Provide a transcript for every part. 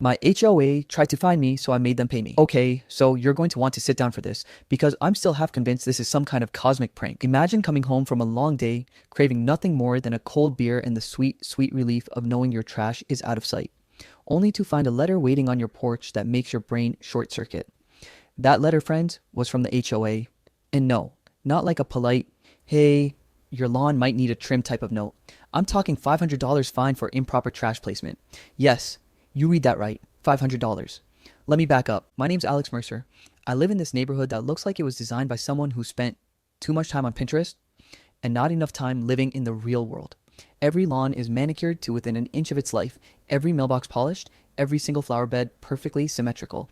My HOA tried to find me, so I made them pay me. Okay, so you're going to want to sit down for this, because I'm still half convinced this is some kind of cosmic prank. Imagine coming home from a long day, craving nothing more than a cold beer and the sweet, sweet relief of knowing your trash is out of sight, only to find a letter waiting on your porch that makes your brain short circuit. That letter, friends, was from the HOA. And no, not like a polite, hey, your lawn might need a trim type of note. I'm talking $500 fine for improper trash placement. Yes, you read that right, $500. Let me back up. My name's Alex Mercer. I live in this neighborhood that looks like it was designed by someone who spent too much time on Pinterest and not enough time living in the real world. Every lawn is manicured to within an inch of its life, every mailbox polished, every single flower bed perfectly symmetrical.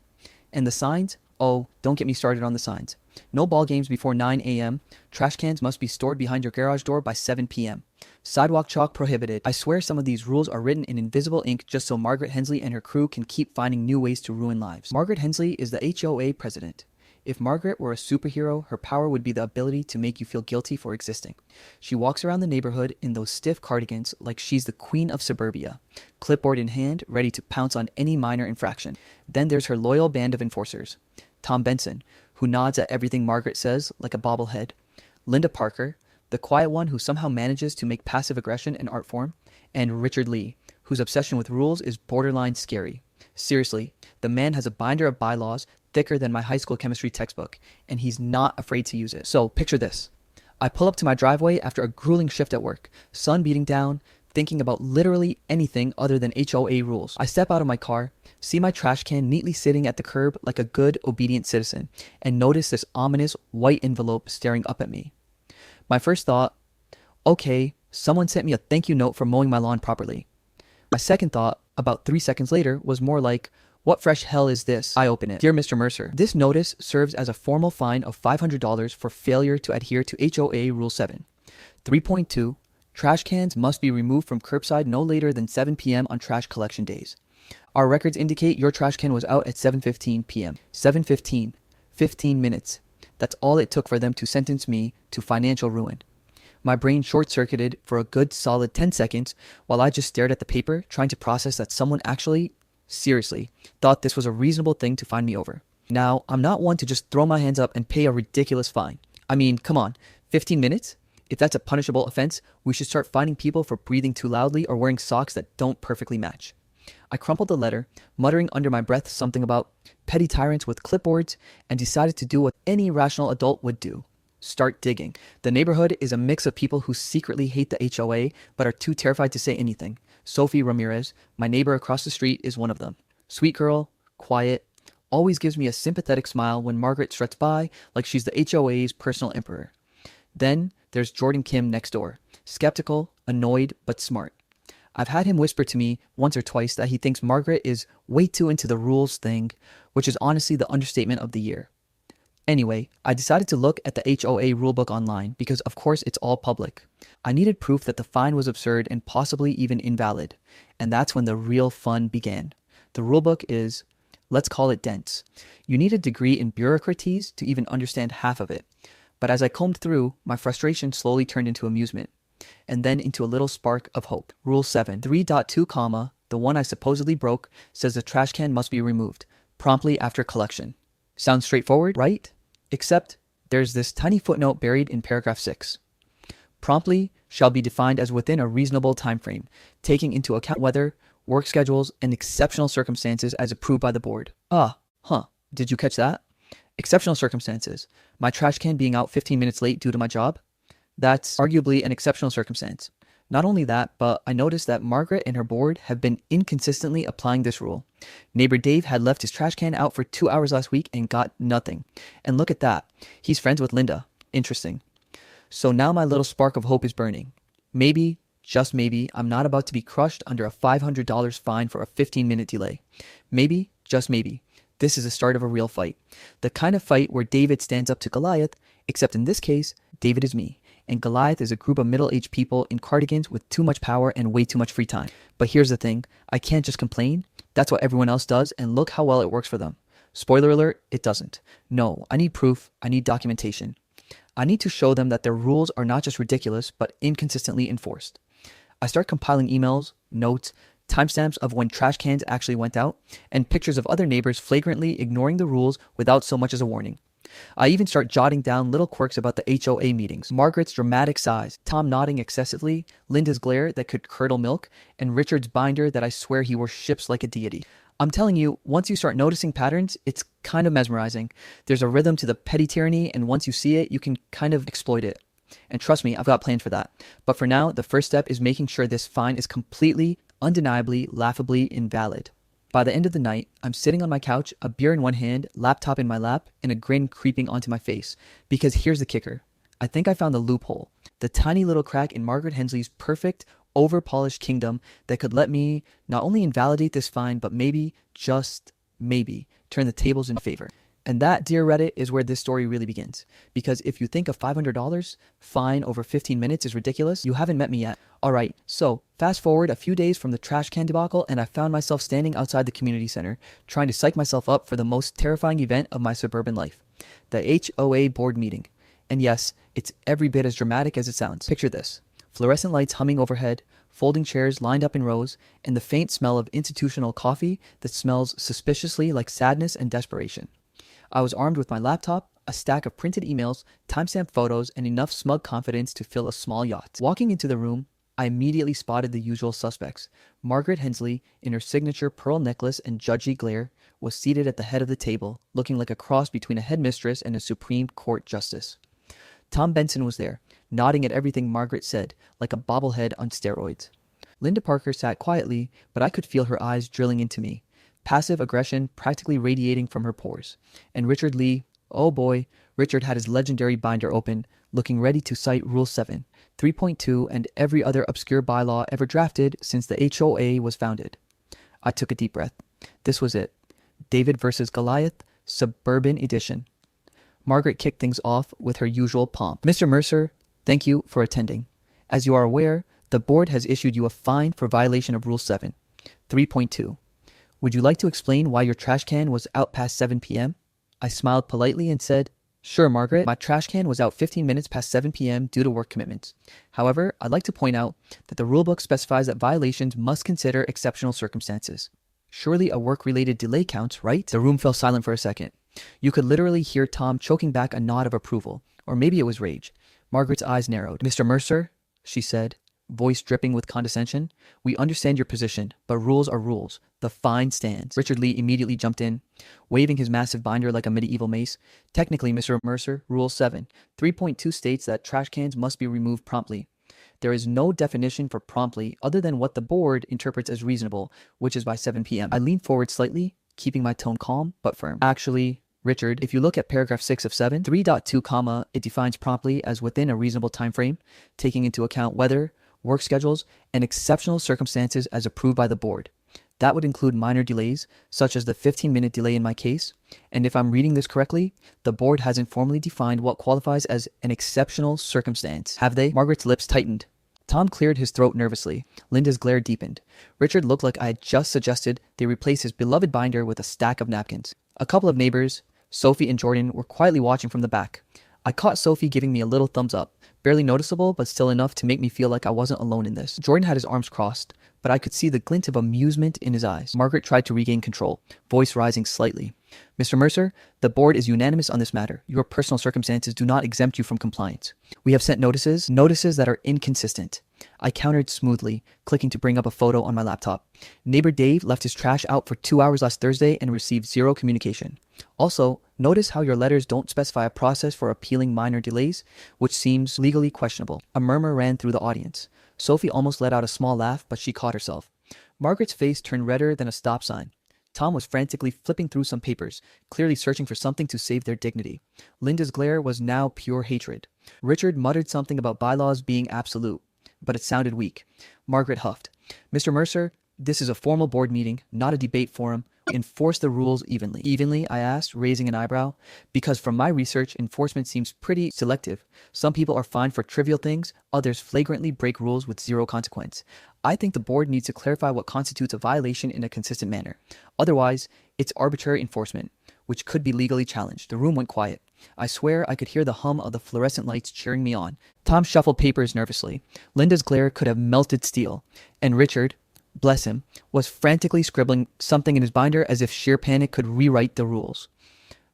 And the signs? Oh, don't get me started on the signs. No ball games before 9 a.m. Trash cans must be stored behind your garage door by 7 p.m. Sidewalk chalk prohibited. I swear some of these rules are written in invisible ink just so Margaret Hensley and her crew can keep finding new ways to ruin lives. Margaret Hensley is the HOA president. If Margaret were a superhero, her power would be the ability to make you feel guilty for existing. She walks around the neighborhood in those stiff cardigans like she's the queen of suburbia, clipboard in hand, ready to pounce on any minor infraction. Then there's her loyal band of enforcers. Tom Benson, who nods at everything Margaret says like a bobblehead. Linda Parker, the quiet one who somehow manages to make passive aggression an art form. And Richard Lee, whose obsession with rules is borderline scary. Seriously, the man has a binder of bylaws thicker than my high school chemistry textbook, and he's not afraid to use it. So picture this. I pull up to my driveway after a grueling shift at work, sun beating down, thinking about literally anything other than HOA rules. I step out of my car, see my trash can neatly sitting at the curb like a good, obedient citizen, and notice this ominous white envelope staring up at me. My first thought, okay, someone sent me a thank you note for mowing my lawn properly. My second thought, about 3 seconds later, was more like, what fresh hell is this? I open it. Dear Mr. Mercer, this notice serves as a formal fine of $500 for failure to adhere to HOA Rule 7. 3.2. Trash cans must be removed from curbside no later than 7 p.m. on trash collection days. Our records indicate your trash can was out at 7:15 p.m. 7:15. 15 minutes. That's all it took for them to sentence me to financial ruin. My brain short-circuited for a good solid 10 seconds while I just stared at the paper, trying to process that someone actually, seriously, thought this was a reasonable thing to find me over. Now, I'm not one to just throw my hands up and pay a ridiculous fine. I mean, come on, 15 minutes? If that's a punishable offense, we should start fining people for breathing too loudly or wearing socks that don't perfectly match. I crumpled the letter, muttering under my breath something about petty tyrants with clipboards, and decided to do what any rational adult would do. Start digging. The neighborhood is a mix of people who secretly hate the HOA but are too terrified to say anything. Sophie Ramirez, my neighbor across the street, is one of them. Sweet girl, quiet, always gives me a sympathetic smile when Margaret struts by like she's the HOA's personal emperor. Then there's Jordan Kim next door, skeptical, annoyed, but smart. I've had him whisper to me once or twice that he thinks Margaret is way too into the rules thing, which is honestly the understatement of the year. Anyway, I decided to look at the HOA rulebook online because of course it's all public. I needed proof that the fine was absurd and possibly even invalid, and that's when the real fun began. The rulebook is, let's call it dense. You need a degree in bureaucraties to even understand half of it. But as I combed through, my frustration slowly turned into amusement, and then into a little spark of hope. Rule 7, 3.2, the one I supposedly broke, says the trash can must be removed, promptly after collection. Sounds straightforward, right? Except there's this tiny footnote buried in paragraph 6. Promptly shall be defined as within a reasonable time frame, taking into account weather, work schedules, and exceptional circumstances as approved by the board. Did you catch that? Exceptional circumstances. My trash can being out 15 minutes late due to my job? That's arguably an exceptional circumstance. Not only that, but I noticed that Margaret and her board have been inconsistently applying this rule. Neighbor Dave had left his trash can out for 2 hours last week and got nothing. And look at that. He's friends with Linda. Interesting. So now my little spark of hope is burning. Maybe, just maybe, I'm not about to be crushed under a $500 fine for a 15-minute delay. Maybe, just maybe, this is the start of a real fight. The kind of fight where David stands up to Goliath, except in this case, David is me. And Goliath is a group of middle-aged people in cardigans with too much power and way too much free time. But here's the thing, I can't just complain. That's what everyone else does, and look how well it works for them. Spoiler alert, it doesn't. No, I need proof, I need documentation. I need to show them that their rules are not just ridiculous, but inconsistently enforced. I start compiling emails, notes, timestamps of when trash cans actually went out, and pictures of other neighbors flagrantly ignoring the rules without so much as a warning. I even start jotting down little quirks about the HOA meetings. Margaret's dramatic sighs, Tom nodding excessively, Linda's glare that could curdle milk, and Richard's binder that I swear he worships like a deity. I'm telling you, once you start noticing patterns, it's kind of mesmerizing. There's a rhythm to the petty tyranny, and once you see it, you can kind of exploit it. And trust me, I've got plans for that. But for now, the first step is making sure this fine is completely, undeniably, laughably invalid. By the end of the night, I'm sitting on my couch, a beer in one hand, laptop in my lap, and a grin creeping onto my face. Because here's the kicker. I think I found the loophole. The tiny little crack in Margaret Hensley's perfect, over-polished kingdom that could let me not only invalidate this fine, but maybe, just maybe, turn the tables in favor. And that, dear Reddit, is where this story really begins. Because if you think a $500 fine over 15 minutes is ridiculous, you haven't met me yet. Alright, so fast forward a few days from the trash can debacle, and I found myself standing outside the community center, trying to psych myself up for the most terrifying event of my suburban life. The HOA board meeting. And yes, it's every bit as dramatic as it sounds. Picture this. Fluorescent lights humming overhead, folding chairs lined up in rows, and the faint smell of institutional coffee that smells suspiciously like sadness and desperation. I was armed with my laptop, a stack of printed emails, timestamp photos, and enough smug confidence to fill a small yacht. Walking into the room, I immediately spotted the usual suspects. Margaret Hensley, in her signature pearl necklace and judgy glare, was seated at the head of the table, looking like a cross between a headmistress and a Supreme Court justice. Tom Benson was there, nodding at everything Margaret said, like a bobblehead on steroids. Linda Parker sat quietly, but I could feel her eyes drilling into me, passive aggression practically radiating from her pores. And Richard Lee, oh boy, Richard had his legendary binder open, looking ready to cite Rule 7, 3.2, and every other obscure bylaw ever drafted since the HOA was founded. I took a deep breath. This was it. David versus Goliath, Suburban Edition. Margaret kicked things off with her usual pomp. Mr. Mercer, thank you for attending. As you are aware, the board has issued you a fine for violation of Rule 7, 3.2. Would you like to explain why your trash can was out past 7 p.m.? I smiled politely and said, Sure, Margaret, my trash can was out 15 minutes past 7 p.m. due to work commitments. However, I'd like to point out that the rulebook specifies that violations must consider exceptional circumstances. Surely a work-related delay counts, right? The room fell silent for a second. You could literally hear Tom choking back a nod of approval, or maybe it was rage. Margaret's eyes narrowed. Mr. Mercer, she said, voice dripping with condescension, we understand your position, but rules are rules. The fine stands. Richard Lee immediately jumped in, waving his massive binder like a medieval mace. Technically, Mr. Mercer, Rule 7, 3.2 states that trash cans must be removed promptly. There is no definition for promptly other than what the board interprets as reasonable, which is by 7 p.m. I leaned forward slightly, keeping my tone calm but firm. Actually, Richard, if you look at paragraph 6 of 7, 3.2, it defines promptly as within a reasonable time frame, taking into account weather, work schedules, and exceptional circumstances as approved by the board. That would include minor delays, such as the 15-minute delay in my case. And if I'm reading this correctly, the board hasn't formally defined what qualifies as an exceptional circumstance. Have they? Margaret's lips tightened. Tom cleared his throat nervously. Linda's glare deepened. Richard looked like I had just suggested they replace his beloved binder with a stack of napkins. A couple of neighbors, Sophie and Jordan, were quietly watching from the back. I caught Sophie giving me a little thumbs up, barely noticeable, but still enough to make me feel like I wasn't alone in this. Jordan had his arms crossed, but I could see the glint of amusement in his eyes. Margaret tried to regain control, voice rising slightly. Mr. Mercer, the board is unanimous on this matter. Your personal circumstances do not exempt you from compliance. We have sent notices that are inconsistent. I countered smoothly, clicking to bring up a photo on my laptop. Neighbor Dave left his trash out for 2 hours last Thursday and received zero communication. Also, notice how your letters don't specify a process for appealing minor delays, which seems legally questionable. A murmur ran through the audience. Sophie almost let out a small laugh, but she caught herself. Margaret's face turned redder than a stop sign. Tom was frantically flipping through some papers, clearly searching for something to save their dignity. Linda's glare was now pure hatred. Richard muttered something about bylaws being absolute, but it sounded weak. Margaret huffed. Mr. Mercer, this is a formal board meeting, not a debate forum. Enforce the rules evenly. Evenly, I asked, raising an eyebrow. Because from my research, enforcement seems pretty selective. Some people are fined for trivial things, others flagrantly break rules with zero consequence. I think the board needs to clarify what constitutes a violation in a consistent manner. Otherwise, it's arbitrary enforcement, which could be legally challenged. The room went quiet. I swear I could hear the hum of the fluorescent lights cheering me on. Tom shuffled papers nervously. Linda's glare could have melted steel. And Richard, bless him, was frantically scribbling something in his binder as if sheer panic could rewrite the rules.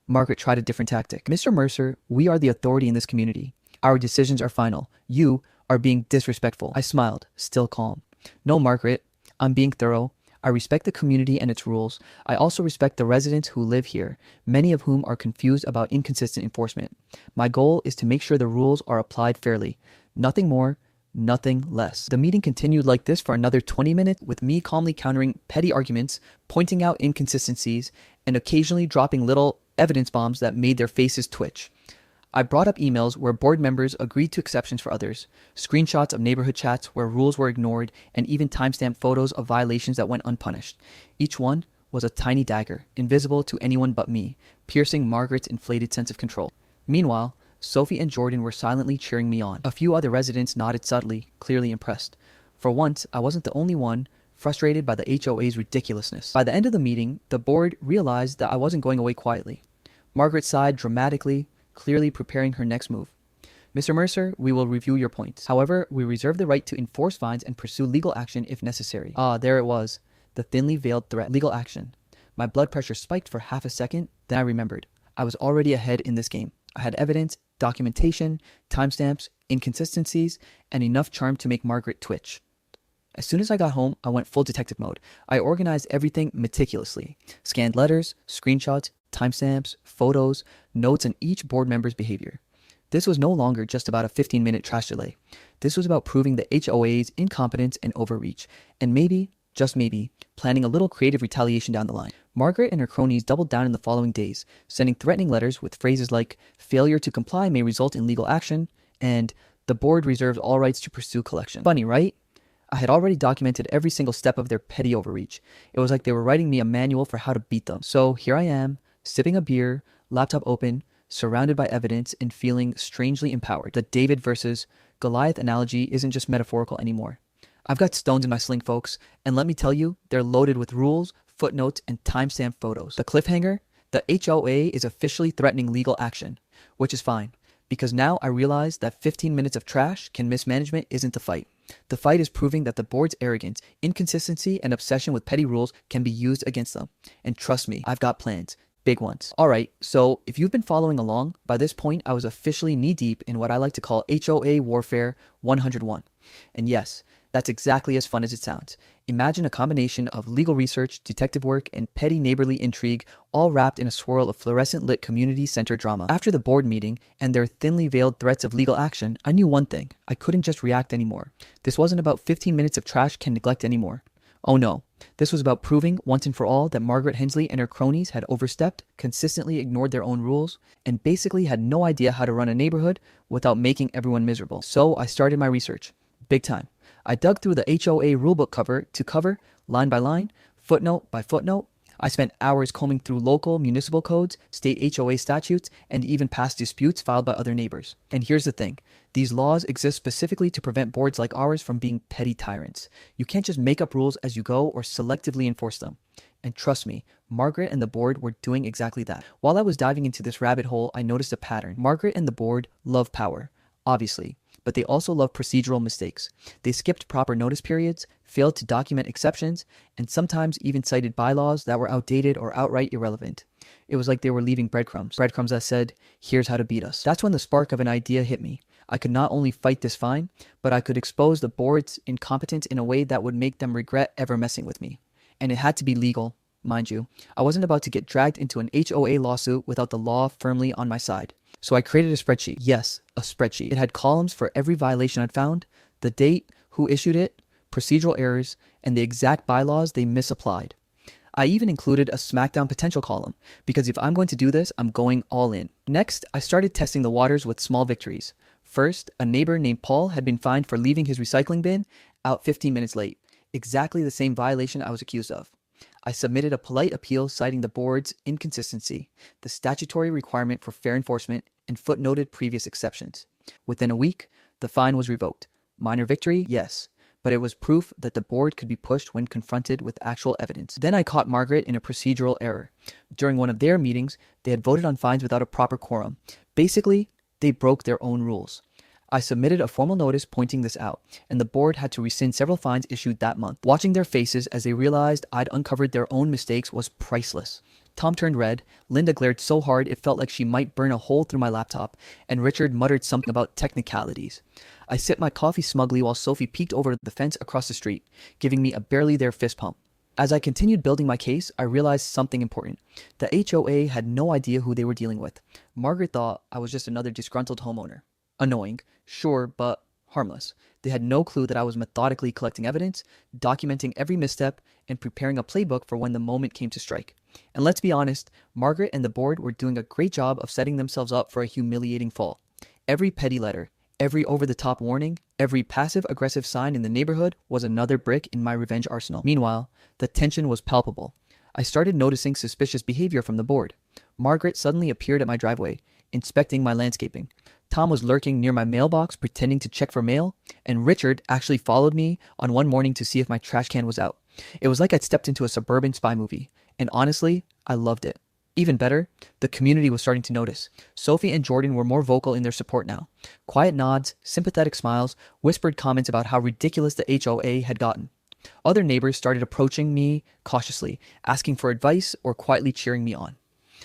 Margaret tried a different tactic. Mr. Mercer, we are the authority in this community. Our decisions are final. You are being disrespectful. I smiled, still calm. No, Margaret, I'm being thorough. I respect the community and its rules. I also respect the residents who live here, many of whom are confused about inconsistent enforcement. My goal is to make sure the rules are applied fairly. Nothing more, nothing less. The meeting continued like this for another 20 minutes, with me calmly countering petty arguments, pointing out inconsistencies, and occasionally dropping little evidence bombs that made their faces twitch. I brought up emails where board members agreed to exceptions for others, screenshots of neighborhood chats where rules were ignored, and even timestamped photos of violations that went unpunished. Each one was a tiny dagger, invisible to anyone but me, piercing Margaret's inflated sense of control. Meanwhile, Sophie and Jordan were silently cheering me on. A few other residents nodded subtly, clearly impressed. For once, I wasn't the only one frustrated by the HOA's ridiculousness. By the end of the meeting, the board realized that I wasn't going away quietly. Margaret sighed dramatically, clearly preparing her next move. Mr. Mercer, we will review your points. However, we reserve the right to enforce fines and pursue legal action if necessary. Ah, there it was. The thinly veiled threat. Legal action. My blood pressure spiked for half a second, then I remembered. I was already ahead in this game. I had evidence, documentation, timestamps, inconsistencies, and enough charm to make Margaret twitch. As soon as I got home, I went full detective mode. I organized everything meticulously. Scanned letters, screenshots, timestamps, photos, notes on each board member's behavior. This was no longer just about a 15-minute trash delay. This was about proving the HOA's incompetence and overreach, and maybe, just maybe, planning a little creative retaliation down the line. Margaret and her cronies doubled down in the following days, sending threatening letters with phrases like, failure to comply may result in legal action, and the board reserves all rights to pursue collection. Funny, right? I had already documented every single step of their petty overreach. It was like they were writing me a manual for how to beat them. So here I am, sipping a beer, laptop open, surrounded by evidence, and feeling strangely empowered. The David versus Goliath analogy isn't just metaphorical anymore. I've got stones in my sling, folks, and let me tell you, they're loaded with rules, footnotes, and timestamp photos. The cliffhanger? The HOA is officially threatening legal action, which is fine, because now I realize that 15 minutes of trash can mismanagement isn't the fight. The fight is proving that the board's arrogance, inconsistency, and obsession with petty rules can be used against them. And trust me, I've got plans. Big ones. Alright, so if you've been following along, by this point I was officially knee-deep in what I like to call HOA Warfare 101. And yes, that's exactly as fun as it sounds. Imagine a combination of legal research, detective work, and petty neighborly intrigue, all wrapped in a swirl of fluorescent-lit community-centered drama. After the board meeting and their thinly veiled threats of legal action, I knew one thing. I couldn't just react anymore. This wasn't about 15 minutes of trash can neglect anymore. Oh no. This was about proving once and for all that Margaret Hensley and her cronies had overstepped, consistently ignored their own rules, and basically had no idea how to run a neighborhood without making everyone miserable. So I started my research. Big time. I dug through the HOA rulebook cover to cover, line by line, footnote by footnote. I spent hours combing through local municipal codes, state HOA statutes, and even past disputes filed by other neighbors. And here's the thing. These laws exist specifically to prevent boards like ours from being petty tyrants. You can't just make up rules as you go or selectively enforce them. And trust me, Margaret and the board were doing exactly that. While I was diving into this rabbit hole, I noticed a pattern. Margaret and the board love power, obviously, but they also love procedural mistakes. They skipped proper notice periods, failed to document exceptions, and sometimes even cited bylaws that were outdated or outright irrelevant. It was like they were leaving breadcrumbs that said, here's how to beat us. That's when the spark of an idea hit me. I could not only fight this fine, but I could expose the board's incompetence in a way that would make them regret ever messing with me. And it had to be legal, mind you. I wasn't about to get dragged into an HOA lawsuit without the law firmly on my side. So I created a spreadsheet. Yes, a spreadsheet. It had columns for every violation I'd found, the date, who issued it, procedural errors, and the exact bylaws they misapplied. I even included a smackdown potential column, because if I'm going to do this, I'm going all in. Next, I started testing the waters with small victories. First, a neighbor named Paul had been fined for leaving his recycling bin out 15 minutes late, exactly the same violation I was accused of. I submitted a polite appeal citing the board's inconsistency, the statutory requirement for fair enforcement, and footnoted previous exceptions. Within a week, the fine was revoked. Minor victory? Yes. But it was proof that the board could be pushed when confronted with actual evidence. Then I caught Margaret in a procedural error. During one of their meetings, they had voted on fines without a proper quorum. Basically, they broke their own rules. I submitted a formal notice pointing this out, and the board had to rescind several fines issued that month. Watching their faces as they realized I'd uncovered their own mistakes was priceless. Tom turned red, Linda glared so hard it felt like she might burn a hole through my laptop, and Richard muttered something about technicalities. I sipped my coffee smugly while Sophie peeked over the fence across the street, giving me a barely there fist pump. As I continued building my case, I realized something important. The HOA had no idea who they were dealing with. Margaret thought I was just another disgruntled homeowner. Annoying, sure, but harmless. They had no clue that I was methodically collecting evidence, documenting every misstep, and preparing a playbook for when the moment came to strike. And let's be honest, Margaret and the board were doing a great job of setting themselves up for a humiliating fall. Every petty letter, every over-the-top warning, every passive-aggressive sign in the neighborhood was another brick in my revenge arsenal. Meanwhile, the tension was palpable. I started noticing suspicious behavior from the board. Margaret suddenly appeared at my driveway, inspecting my landscaping. Tom was lurking near my mailbox, pretending to check for mail, and Richard actually followed me on one morning to see if my trash can was out. It was like I'd stepped into a suburban spy movie, and honestly, I loved it. Even better, the community was starting to notice. Sophie and Jordan were more vocal in their support now. Quiet nods, sympathetic smiles, whispered comments about how ridiculous the HOA had gotten. Other neighbors started approaching me cautiously, asking for advice or quietly cheering me on.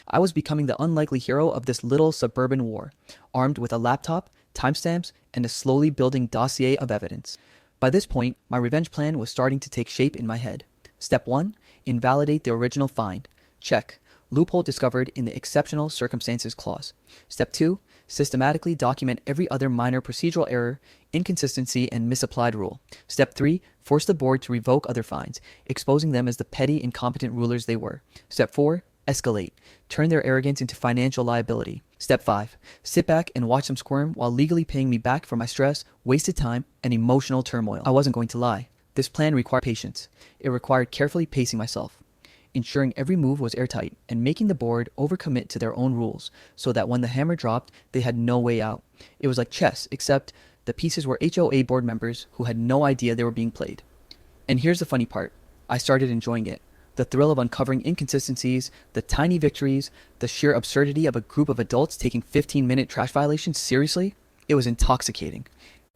I was becoming the unlikely hero of this little suburban war, armed with a laptop, timestamps, and a slowly building dossier of evidence. By this point, my revenge plan was starting to take shape in my head. Step 1. Invalidate the original fine. Check. Loophole discovered in the exceptional circumstances clause. Step 2. Systematically document every other minor procedural error, inconsistency, and misapplied rule. Step 3. Force the board to revoke other fines, exposing them as the petty, incompetent rulers they were. Step 4. Escalate. Turn their arrogance into financial liability. Step 5. Sit back and watch them squirm while legally paying me back for my stress, wasted time, and emotional turmoil. I wasn't going to lie. This plan required patience. It required carefully pacing myself, ensuring every move was airtight, and making the board overcommit to their own rules so that when the hammer dropped, they had no way out. It was like chess, except the pieces were HOA board members who had no idea they were being played. And here's the funny part. I started enjoying it. The thrill of uncovering inconsistencies, the tiny victories, the sheer absurdity of a group of adults taking 15-minute trash violations seriously. It was intoxicating.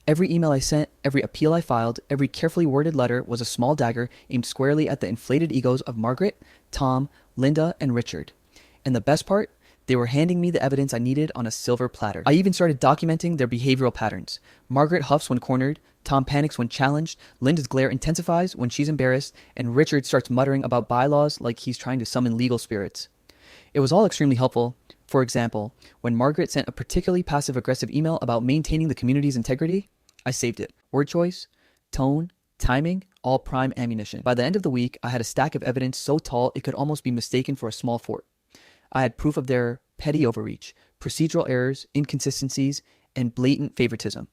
Every email I sent, every appeal I filed, every carefully worded letter was a small dagger aimed squarely at the inflated egos of Margaret, Tom, Linda, and Richard. And the best part? They were handing me the evidence I needed on a silver platter. I even started documenting their behavioral patterns. Margaret huffs when cornered, Tom panics when challenged, Linda's glare intensifies when she's embarrassed, and Richard starts muttering about bylaws like he's trying to summon legal spirits. It was all extremely helpful. For example, when Margaret sent a particularly passive-aggressive email about maintaining the community's integrity, I saved it. Word choice, tone, timing, all prime ammunition. By the end of the week, I had a stack of evidence so tall it could almost be mistaken for a small fort. I had proof of their petty overreach, procedural errors, inconsistencies, and blatant favoritism.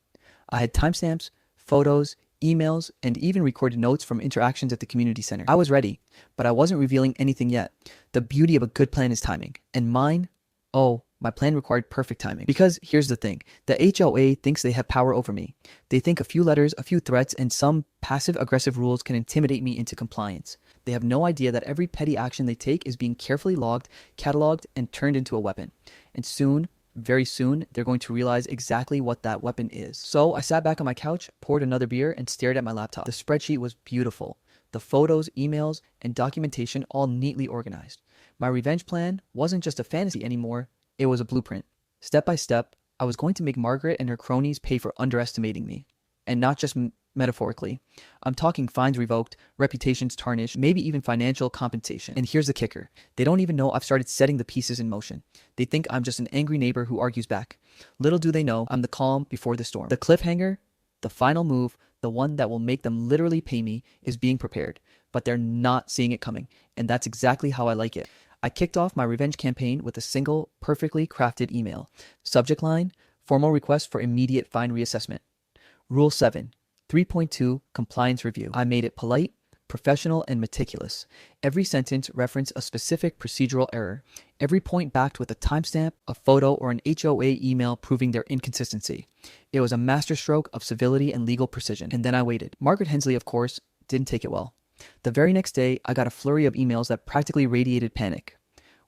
I had timestamps, photos, emails, and even recorded notes from interactions at the community center. I was ready, but I wasn't revealing anything yet. The beauty of a good plan is timing. And mine? Oh, my plan required perfect timing. Because here's the thing, the HOA thinks they have power over me. They think a few letters, a few threats, and some passive-aggressive rules can intimidate me into compliance. They have no idea that every petty action they take is being carefully logged, cataloged, and turned into a weapon. And soon, very soon, they're going to realize exactly what that weapon is. So I sat back on my couch, poured another beer, and stared at my laptop. The spreadsheet was beautiful. The photos, emails, and documentation all neatly organized. My revenge plan wasn't just a fantasy anymore, it was a blueprint. Step by step, I was going to make Margaret and her cronies pay for underestimating me. And not just metaphorically. I'm talking fines revoked, reputations tarnished, maybe even financial compensation. And here's the kicker. They don't even know I've started setting the pieces in motion. They think I'm just an angry neighbor who argues back. Little do they know, I'm the calm before the storm. The cliffhanger, the final move, the one that will make them literally pay me, is being prepared. But they're not seeing it coming. And that's exactly how I like it. I kicked off my revenge campaign with a single, perfectly crafted email. Subject line, formal request for immediate fine reassessment. Rule 7, 3.2 Compliance Review. I made it polite, professional, and meticulous. Every sentence referenced a specific procedural error. Every point backed with a timestamp, a photo, or an HOA email proving their inconsistency. It was a masterstroke of civility and legal precision. And then I waited. Margaret Hensley, of course, didn't take it well. The very next day, I got a flurry of emails that practically radiated panic.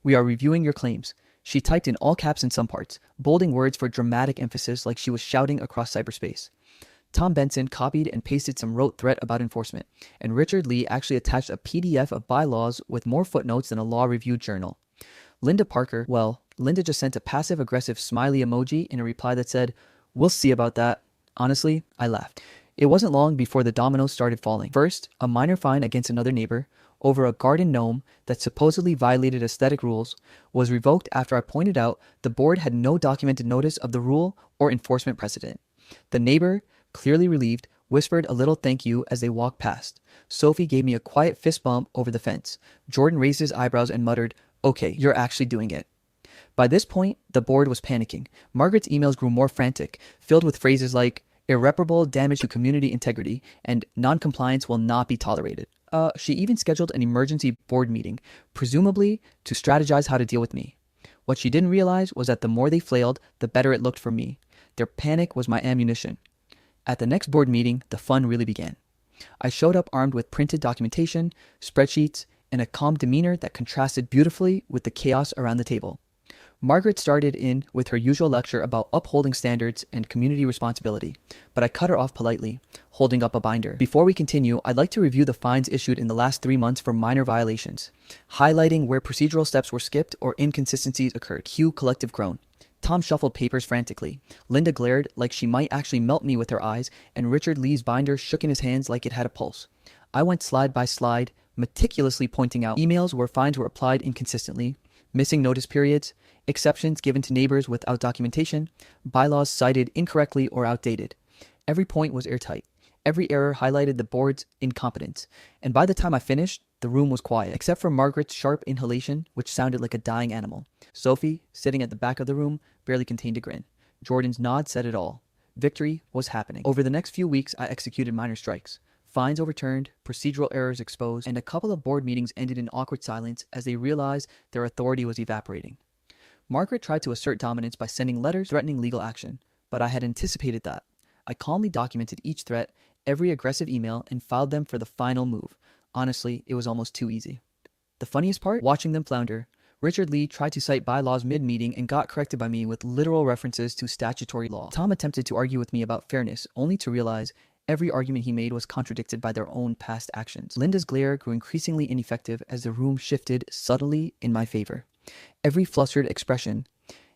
We are reviewing your claims. She typed in all caps in some parts, bolding words for dramatic emphasis like she was shouting across cyberspace. Tom Benson copied and pasted some rote threat about enforcement, and Richard Lee actually attached a PDF of bylaws with more footnotes than a law review journal. Linda Parker, well, Linda just sent a passive-aggressive smiley emoji in a reply that said, "We'll see about that." Honestly, I laughed. It wasn't long before the dominoes started falling. First, a minor fine against another neighbor over a garden gnome that supposedly violated aesthetic rules was revoked after I pointed out the board had no documented notice of the rule or enforcement precedent. The neighbor, clearly relieved, whispered a little thank you as they walked past. Sophie gave me a quiet fist bump over the fence. Jordan raised his eyebrows and muttered, "Okay, you're actually doing it." By this point, the board was panicking. Margaret's emails grew more frantic, filled with phrases like irreparable damage to community integrity and non-compliance will not be tolerated. She even scheduled an emergency board meeting, presumably to strategize how to deal with me. What she didn't realize was that the more they flailed, the better it looked for me. Their panic was my ammunition. At the next board meeting, the fun really began. I showed up armed with printed documentation, spreadsheets, and a calm demeanor that contrasted beautifully with the chaos around the table. Margaret started in with her usual lecture about upholding standards and community responsibility, but I cut her off politely, holding up a binder. Before we continue, I'd like to review the fines issued in the last 3 months for minor violations, highlighting where procedural steps were skipped or inconsistencies occurred. Cue collective groan. Tom shuffled papers frantically. Linda glared like she might actually melt me with her eyes, and Richard Lee's binder shook in his hands like it had a pulse. I went slide by slide, meticulously pointing out emails where fines were applied inconsistently, missing notice periods, exceptions given to neighbors without documentation, bylaws cited incorrectly or outdated. Every point was airtight. Every error highlighted the board's incompetence. And by the time I finished, the room was quiet, except for Margaret's sharp inhalation, which sounded like a dying animal. Sophie, sitting at the back of the room, barely contained a grin. Jordan's nod said it all. Victory was happening. Over the next few weeks, I executed minor strikes. Fines overturned, procedural errors exposed, and a couple of board meetings ended in awkward silence as they realized their authority was evaporating. Margaret tried to assert dominance by sending letters threatening legal action, but I had anticipated that. I calmly documented each threat, every aggressive email, and filed them for the final move. Honestly, it was almost too easy. The funniest part? Watching them flounder. Richard Lee tried to cite bylaws mid-meeting and got corrected by me with literal references to statutory law. Tom attempted to argue with me about fairness, only to realize every argument he made was contradicted by their own past actions. Linda's glare grew increasingly ineffective as the room shifted subtly in my favor. Every flustered expression,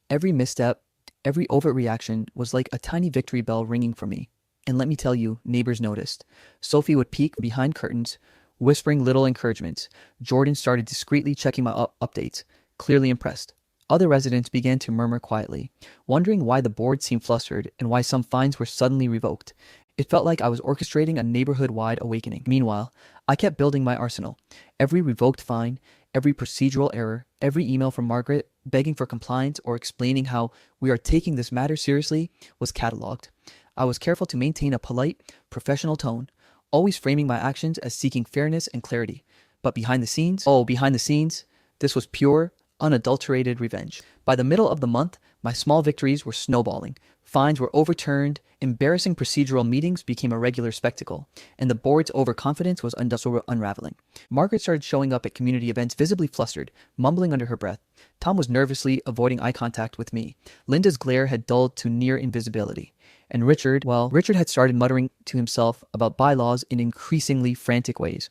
every misstep, every overt reaction was like a tiny victory bell ringing for me. And let me tell you, neighbors noticed. Sophie would peek behind curtains, whispering little encouragements. Jordan started discreetly checking my updates, clearly impressed. Other residents began to murmur quietly, wondering why the board seemed flustered and why some fines were suddenly revoked. It felt like I was orchestrating a neighborhood-wide awakening. Meanwhile, I kept building my arsenal. Every revoked fine, every procedural error, every email from Margaret begging for compliance or explaining how we are taking this matter seriously was cataloged. I was careful to maintain a polite, professional tone, always framing my actions as seeking fairness and clarity. But behind the scenes, this was pure, unadulterated revenge. By the middle of the month, my small victories were snowballing. Fines were overturned, embarrassing procedural meetings became a regular spectacle, and the board's overconfidence was unraveling. Margaret started showing up at community events visibly flustered, mumbling under her breath. Tom was nervously avoiding eye contact with me. Linda's glare had dulled to near invisibility. And Richard had started muttering to himself about bylaws in increasingly frantic ways.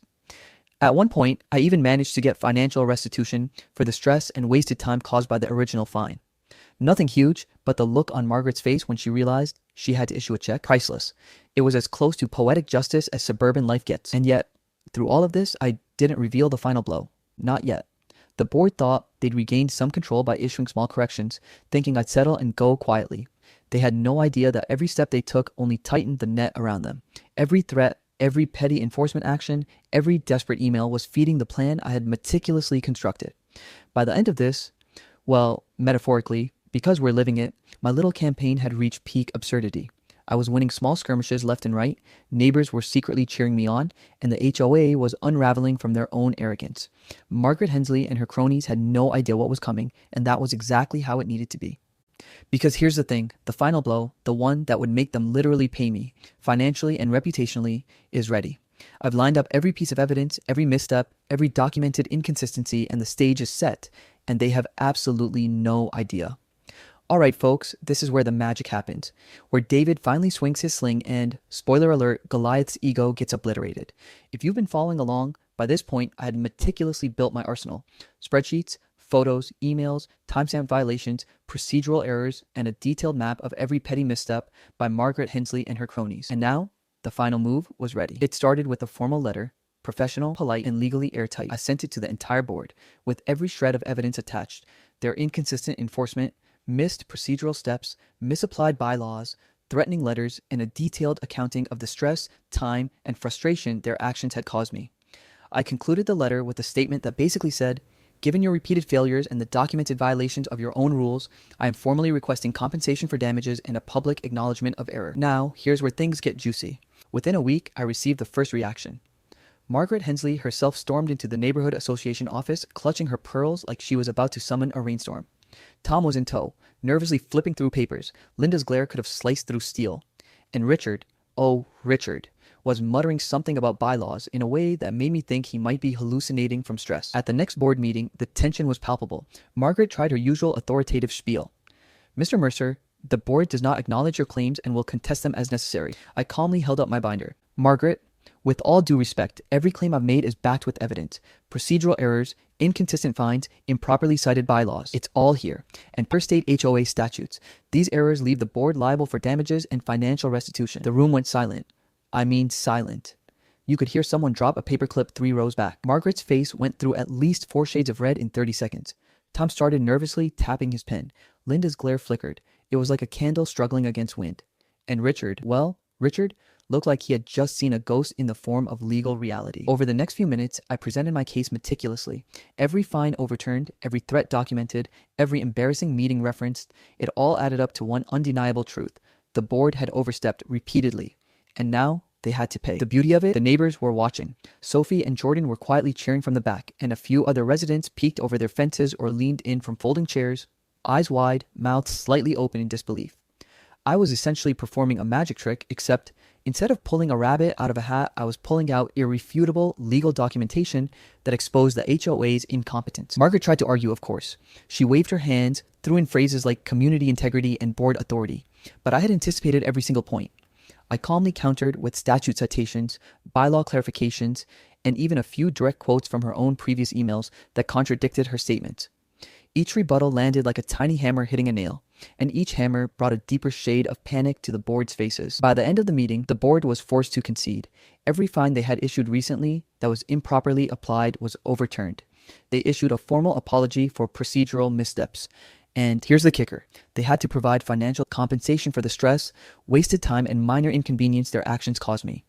At one point, I even managed to get financial restitution for the stress and wasted time caused by the original fine. Nothing huge, but the look on Margaret's face when she realized she had to issue a check, priceless. It was as close to poetic justice as suburban life gets. And yet, through all of this, I didn't reveal the final blow. Not yet. The board thought they'd regained some control by issuing small corrections, thinking I'd settle and go quietly. They had no idea that every step they took only tightened the net around them. Every threat, every petty enforcement action, every desperate email was feeding the plan I had meticulously constructed. By the end of this, well, metaphorically, because we're living it, my little campaign had reached peak absurdity. I was winning small skirmishes left and right, neighbors were secretly cheering me on, and the HOA was unraveling from their own arrogance. Margaret Hensley and her cronies had no idea what was coming, and that was exactly how it needed to be. Because here's the thing, the final blow, the one that would make them literally pay me, financially and reputationally, is ready. I've lined up every piece of evidence, every misstep, every documented inconsistency, and the stage is set. and they have absolutely no idea. Alright folks, this is where the magic happens, where David finally swings his sling and, spoiler alert, Goliath's ego gets obliterated. If you've been following along, by this point I had meticulously built my arsenal. Spreadsheets, photos, emails, timestamp violations, procedural errors, and a detailed map of every petty misstep by Margaret Hensley and her cronies. And now, the final move was ready. It started with a formal letter, professional, polite, and legally airtight. I sent it to the entire board, with every shred of evidence attached, their inconsistent enforcement, missed procedural steps, misapplied bylaws, threatening letters, and a detailed accounting of the stress, time, and frustration their actions had caused me. I concluded the letter with a statement that basically said, given your repeated failures and the documented violations of your own rules, I am formally requesting compensation for damages and a public acknowledgement of error. Now, here's where things get juicy. Within a week, I received the first reaction. Margaret Hensley herself stormed into the neighborhood association office, clutching her pearls like she was about to summon a rainstorm. Tom was in tow, nervously flipping through papers. Linda's glare could have sliced through steel. And Richard, oh, Richard, was muttering something about bylaws in a way that made me think he might be hallucinating from stress. At the next board meeting, the tension was palpable. Margaret tried her usual authoritative spiel. Mr. Mercer, the board does not acknowledge your claims and will contest them as necessary. I calmly held up my binder. Margaret, with all due respect, every claim I've made is backed with evidence. Procedural errors, inconsistent fines, improperly cited bylaws. It's all here. And per state HOA statutes, these errors leave the board liable for damages and financial restitution. The room went silent. I mean silent. You could hear someone drop a paperclip 3 rows back. Margaret's face went through at least 4 shades of red in 30 seconds. Tom started nervously tapping his pen. Linda's glare flickered. It was like a candle struggling against wind. And Richard, well, Richard looked like he had just seen a ghost in the form of legal reality. Over the next few minutes, I presented my case meticulously. Every fine overturned, every threat documented, every embarrassing meeting referenced, it all added up to one undeniable truth. The board had overstepped repeatedly, and now they had to pay. The beauty of it, the neighbors were watching. Sophie and Jordan were quietly cheering from the back, and a few other residents peeked over their fences or leaned in from folding chairs, eyes wide, mouths slightly open in disbelief. I was essentially performing a magic trick, except instead of pulling a rabbit out of a hat, I was pulling out irrefutable legal documentation that exposed the HOA's incompetence. Margaret tried to argue, of course. She waved her hands, threw in phrases like community integrity and board authority, but I had anticipated every single point. I calmly countered with statute citations, bylaw clarifications, and even a few direct quotes from her own previous emails that contradicted her statements. Each rebuttal landed like a tiny hammer hitting a nail, and each hammer brought a deeper shade of panic to the board's faces. By the end of the meeting, the board was forced to concede. Every fine they had issued recently that was improperly applied was overturned. They issued a formal apology for procedural missteps. And here's the kicker. They had to provide financial compensation for the stress, wasted time, and minor inconvenience their actions caused me.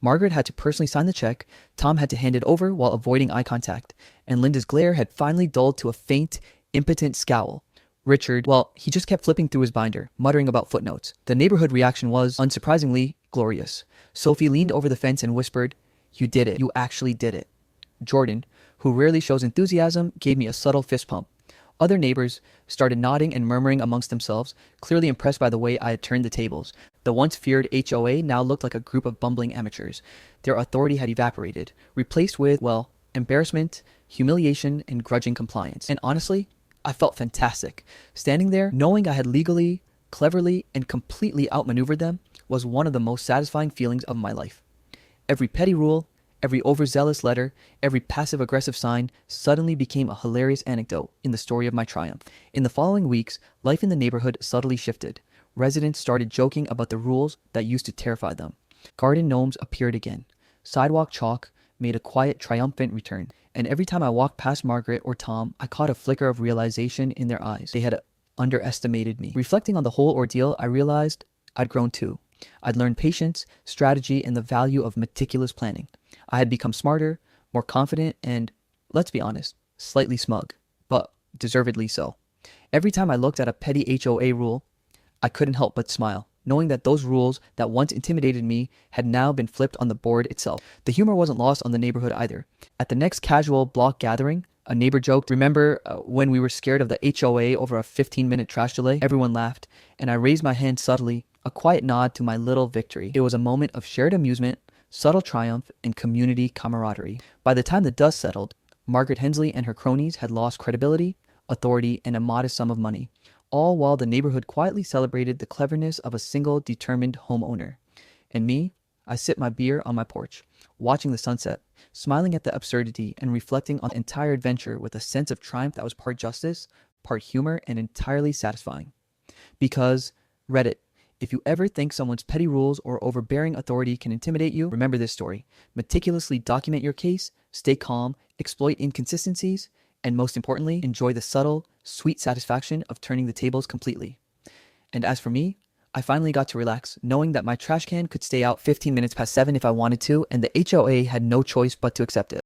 Margaret had to personally sign the check, Tom had to hand it over while avoiding eye contact, and Linda's glare had finally dulled to a faint, impotent scowl. Richard, well, he just kept flipping through his binder, muttering about footnotes. The neighborhood reaction was, unsurprisingly, glorious. Sophie leaned over the fence and whispered, "You did it. You actually did it." Jordan, who rarely shows enthusiasm, gave me a subtle fist pump. Other neighbors started nodding and murmuring amongst themselves, clearly impressed by the way I had turned the tables. The once feared HOA now looked like a group of bumbling amateurs. Their authority had evaporated, replaced with, well, embarrassment, humiliation, and grudging compliance. And honestly, I felt fantastic. Standing there, knowing I had legally, cleverly, and completely outmaneuvered them was one of the most satisfying feelings of my life. Every petty rule, every overzealous letter, every passive-aggressive sign suddenly became a hilarious anecdote in the story of my triumph. In the following weeks, life in the neighborhood subtly shifted. Residents started joking about the rules that used to terrify them. Garden gnomes appeared again. Sidewalk chalk made a quiet, triumphant return. And every time I walked past Margaret or Tom, I caught a flicker of realization in their eyes. They had underestimated me. Reflecting on the whole ordeal, I realized I'd grown too. I'd learned patience, strategy, and the value of meticulous planning. I had become smarter, more confident, and, let's be honest, slightly smug, but deservedly so. Every time I looked at a petty HOA rule, I couldn't help but smile, knowing that those rules that once intimidated me had now been flipped on the board itself. The humor wasn't lost on the neighborhood either. At the next casual block gathering, a neighbor joked, "Remember when we were scared of the HOA over a 15-minute trash delay?" Everyone laughed, and I raised my hand subtly, a quiet nod to my little victory. It was a moment of shared amusement, subtle triumph, and community camaraderie. By the time the dust settled, Margaret Hensley and her cronies had lost credibility, authority, and a modest sum of money, all while the neighborhood quietly celebrated the cleverness of a single determined homeowner. And me, I sip my beer on my porch, watching the sunset, smiling at the absurdity and reflecting on the entire adventure with a sense of triumph that was part justice, part humor, and entirely satisfying. Because, Reddit, if you ever think someone's petty rules or overbearing authority can intimidate you, remember this story. Meticulously document your case, stay calm, exploit inconsistencies, and most importantly, enjoy the subtle, sweet satisfaction of turning the tables completely. And as for me, I finally got to relax, knowing that my trash can could stay out 15 minutes past 7 if I wanted to, and the HOA had no choice but to accept it.